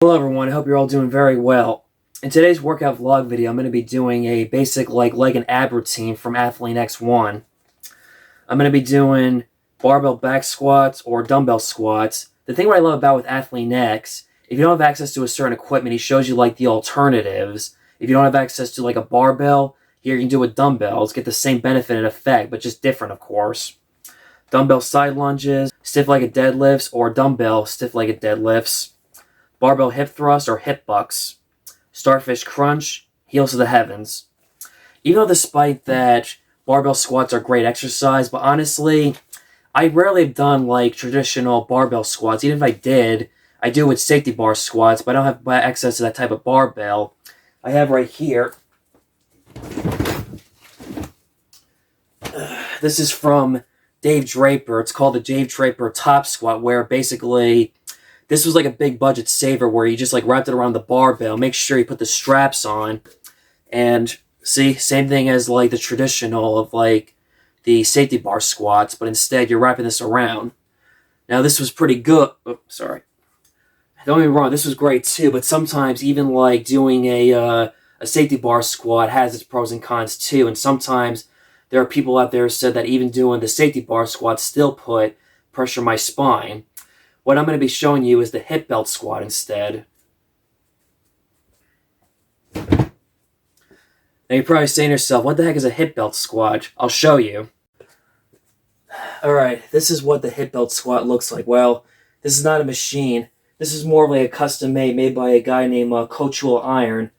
Hello everyone, I hope you're all doing very well. In today's workout vlog video, I'm going to be doing a basic leg and ab routine from AX-1. I'm going to be doing barbell back squats or dumbbell squats. The thing what I love about with X, if you don't have access to a certain equipment, he shows you like the alternatives. If you don't have access to like a barbell, here you can do it with dumbbells, get the same benefit and effect, but just different of course. Dumbbell side lunges, stiff-legged deadlifts, or dumbbell stiff-legged deadlifts. Barbell hip thrust or hip bucks, Starfish Crunch, heels to the heavens. Even though despite that barbell squats are great exercise, but honestly, I rarely have done like traditional barbell squats. Even if I did, I do with safety bar squats, but I don't have access to that type of barbell. I have right here. This is from Dave Draper. It's called the Dave Draper Top Squat, where basically this was like a big budget saver where you just like wrapped it around the barbell, make sure you put the straps on, and see, same thing as like the traditional of like the safety bar squats, but instead you're wrapping this around. Now this was pretty good. Oh, sorry. Don't get me wrong, this was great too, but sometimes even like doing a safety bar squat has its pros and cons too, and sometimes there are people out there who said that even doing the safety bar squat still put pressure on my spine. What I'm going to be showing you is the hip belt squat instead. Now you're probably saying to yourself, what the heck is a hip belt squat? I'll show you. Alright, this is what the hip belt squat looks like. Well, this is not a machine. This is more like a custom made by a guy named Coachwell Iron.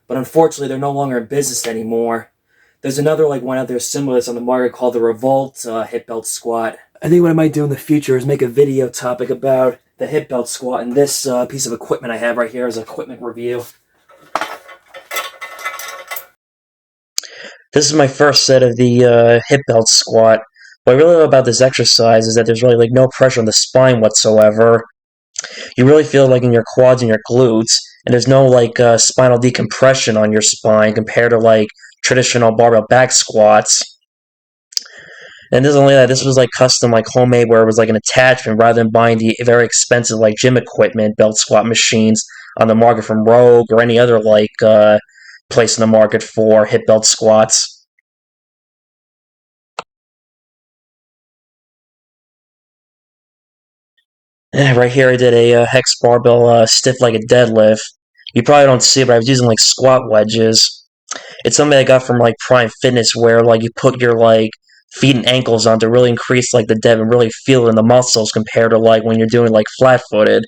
But unfortunately, they're no longer in business anymore. There's another like one out there similar that's on the market called the Revolt hip belt squat. I think what I might do in the future is make a video topic about the hip belt squat and this piece of equipment I have right here as an equipment review. This is my first set of the hip belt squat. What I really love about this exercise is that there's really like no pressure on the spine whatsoever. You really feel like in your quads and your glutes, and there's no like spinal decompression on your spine compared to like traditional barbell back squats. And this is only that this was like custom, like homemade, where it was like an attachment rather than buying the very expensive like gym equipment, belt squat machines on the market from Rogue or any other like place in the market for hip belt squats. Right here, I did a Hex barbell stiff-legged deadlift. You probably don't see it, but I was using like squat wedges. It's something I got from like Prime Fitness, where like you put your like feet and ankles on to really increase like the depth and really feel it in the muscles compared to like when you're doing like flat-footed.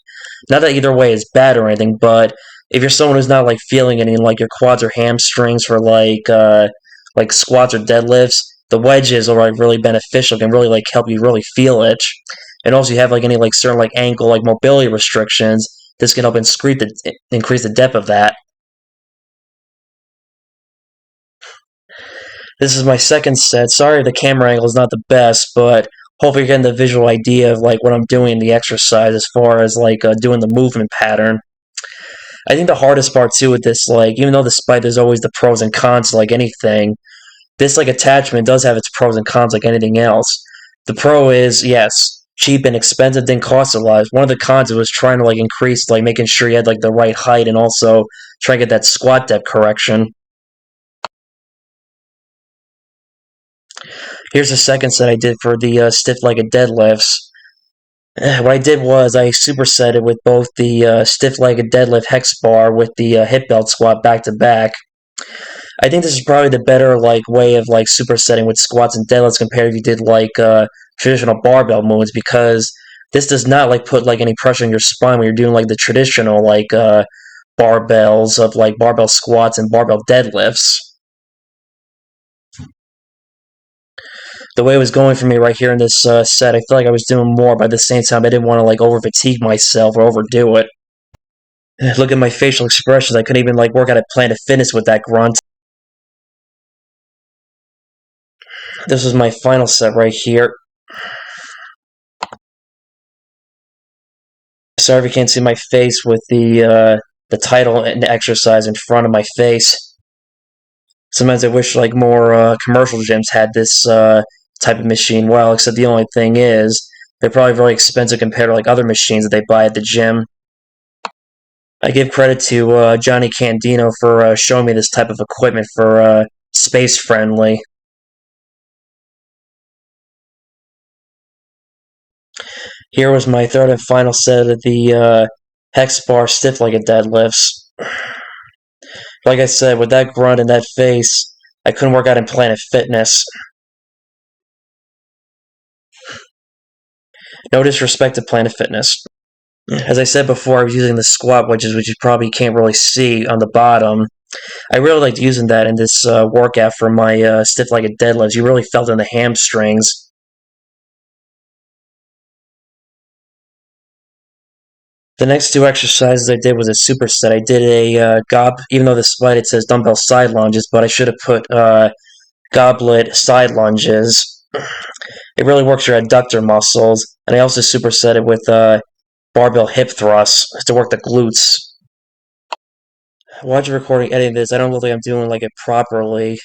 Not that either way is bad or anything, but if you're someone who's not like feeling any like your quads or hamstrings for like squats or deadlifts, the wedges are like really beneficial, can really like help you really feel it. And also you have like any like certain like ankle like mobility restrictions, this can help increase the depth of that. This is my second set. Sorry the camera angle is not the best, but hopefully you're getting the visual idea of like what I'm doing in the exercise as far as like doing the movement pattern. I think the hardest part too with this, like even though despite there's always the pros and cons like anything, this like attachment does have its pros and cons like anything else. The pro is, yes, cheap and expensive, didn't cost a lot. One of the cons was trying to like increase like making sure you had like the right height and also try to get that squat depth correction. Here's the second set I did for the stiff-legged deadlifts. What I did was I superset it with both the stiff-legged deadlift hex bar with the hip belt squat back to back. I think this is probably the better like way of like supersetting with squats and deadlifts compared if you did like traditional barbell movements, because this does not like put like any pressure on your spine when you're doing like the traditional like barbells of like barbell squats and barbell deadlifts. The way it was going for me right here in this set, I feel like I was doing more, but at the same time, I didn't want to like over fatigue myself or overdo it. Look at my facial expressions. I couldn't even like work out a Planet Fitness with that grunt. This was my final set right here. Sorry if you can't see my face with the title and the exercise in front of my face. Sometimes I wish like more commercial gyms had this type of machine. Well, except the only thing is they're probably very expensive compared to like other machines that they buy at the gym. I give credit to Johnny Candino for showing me this type of equipment for space friendly. Here was my third and final set of the Hex Bar stiff-legged deadlifts. Like I said, with that grunt and that face, I couldn't work out in Planet Fitness. No disrespect to Planet Fitness. As I said before, I was using the squat wedges, which you probably can't really see on the bottom. I really liked using that in this workout for my stiff-legged deadlifts. You really felt in the hamstrings. The next two exercises I did was a superset. I did a even though the slide it says dumbbell side lunges, but I should have put goblet side lunges. It really works your adductor muscles, and I also superset it with barbell hip thrusts to work the glutes. Watch a recording editing this. I don't look like I'm doing like it properly.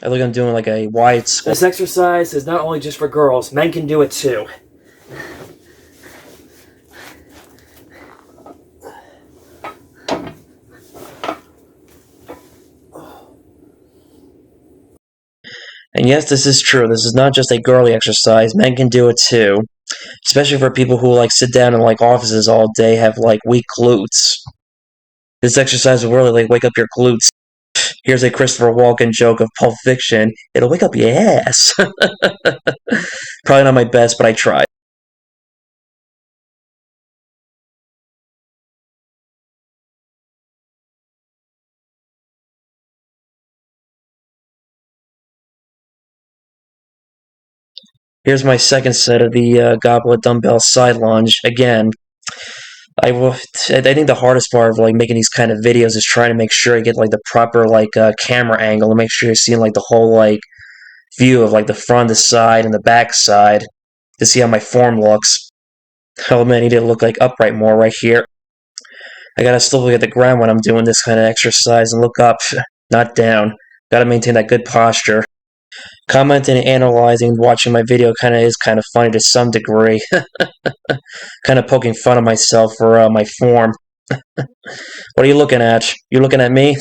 I look like I'm doing like a wide squat. This exercise is not only just for girls. Men can do it too. And yes, this is true. This is not just a girly exercise. Men can do it too. Especially for people who like sit down in like offices all day, have like weak glutes. This exercise will really like wake up your glutes. Here's a Christopher Walken joke of Pulp Fiction. It'll wake up your ass. Probably not my best, but I tried. Here's my second set of the goblet dumbbell side lunge. Again, I think the hardest part of like making these kind of videos is trying to make sure I get like the proper like camera angle and make sure you're seeing like the whole like view of like the front, the side, and the back side to see how my form looks. Oh man, I need to look like upright more right here. I gotta still look at the ground when I'm doing this kind of exercise and look up, not down. Gotta maintain that good posture. Commenting and analyzing, watching my video is kind of funny to some degree. Kind of poking fun of myself for my form. What are you looking at? You looking at me?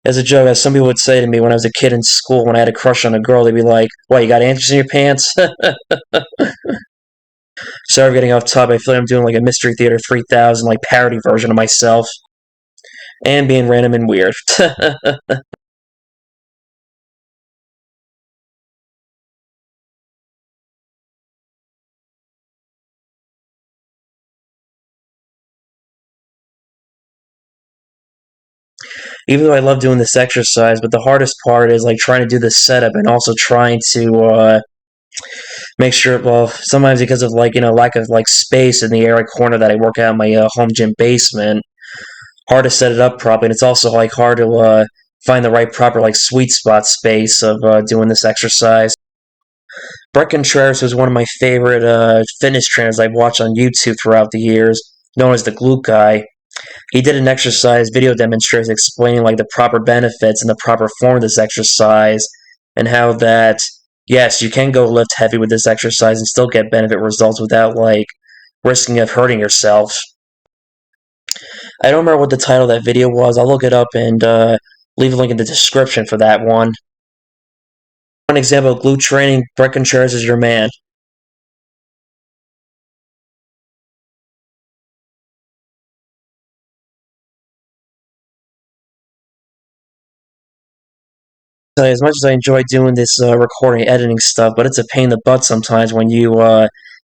As a joke, as some people would say to me when I was a kid in school, when I had a crush on a girl, they'd be like, "What, you got ants in your pants?" Sorry for getting off topic. I feel like I'm doing like a Mystery Theater 3000 like parody version of myself. And being random and weird. Even though I love doing this exercise, but the hardest part is like trying to do the setup and also trying to make sure. Well, sometimes because of like lack of like space in the area corner that I work out in my home gym basement, hard to set it up properly. And it's also like hard to find the right proper like sweet spot space of doing this exercise. Brett Contreras was one of my favorite fitness trainers I've watched on YouTube throughout the years, known as the Glute Guy. He did an exercise video demonstration explaining like the proper benefits and the proper form of this exercise and how that yes, you can go lift heavy with this exercise and still get benefit results without like risking of hurting yourself. I don't remember what the title of that video was. I'll look it up and leave a link in the description for that one. One example of glute training, Brett Contreras is your man. As much as I enjoy doing this recording, editing stuff, but it's a pain in the butt sometimes when you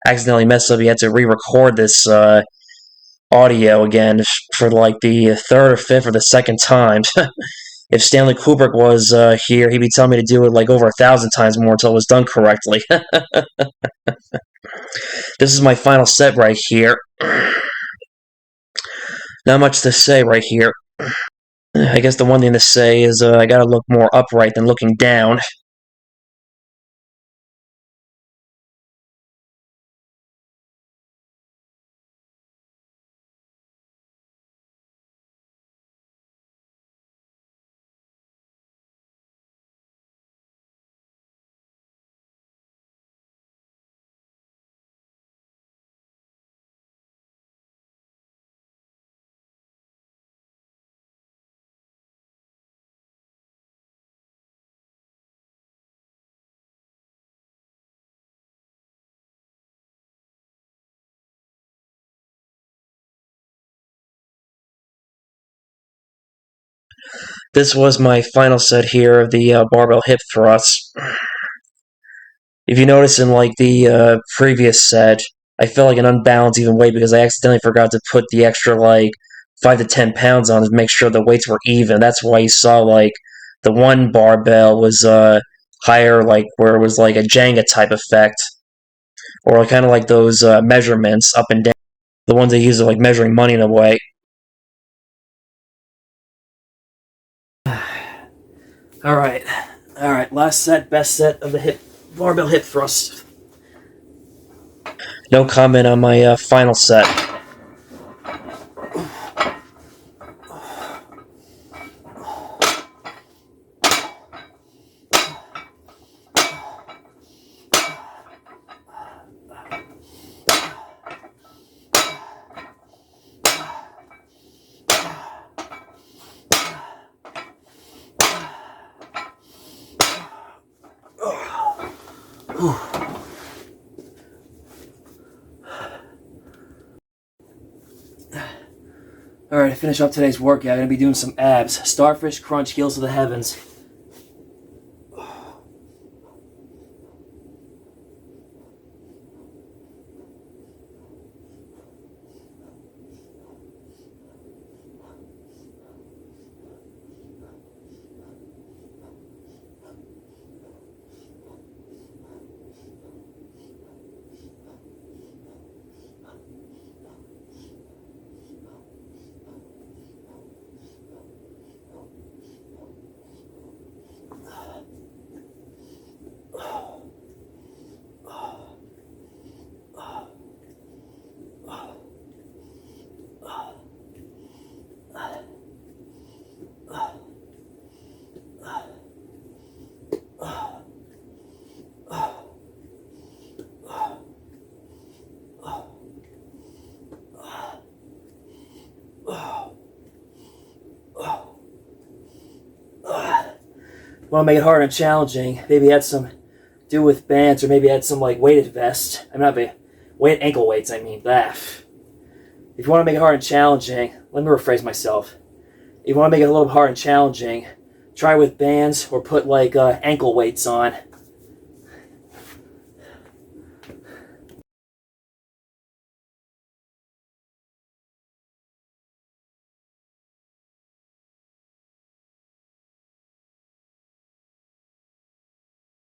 accidentally mess up. You have to re-record this audio again for like the third or fifth or the second time. If Stanley Kubrick was here, he'd be telling me to do it like over 1,000 times more until it was done correctly. This is my final set right here. Not much to say right here. I guess the one thing to say is I gotta look more upright than looking down. This was my final set here of the barbell hip thrusts. If you notice in like the previous set, I felt like an unbalanced even weight because I accidentally forgot to put the extra like 5 to 10 pounds on to make sure the weights were even. That's why you saw like the one barbell was higher, like where it was like a Jenga type effect, or kind of like those measurements up and down, the ones they use are like measuring money in a way. All right, last set, best set of the barbell hip thrust. No comment on my final set. Alright, to finish up today's workout, I'm going to be doing some abs. Starfish Crunch, heels to the heavens. Want to make it hard and challenging, maybe add some do with bands, or maybe add some like weighted vest. I'm not weighted ankle weights, I mean that. If you want to make it hard and challenging, let me rephrase myself. If you want to make it a little hard and challenging, try with bands or put like ankle weights on.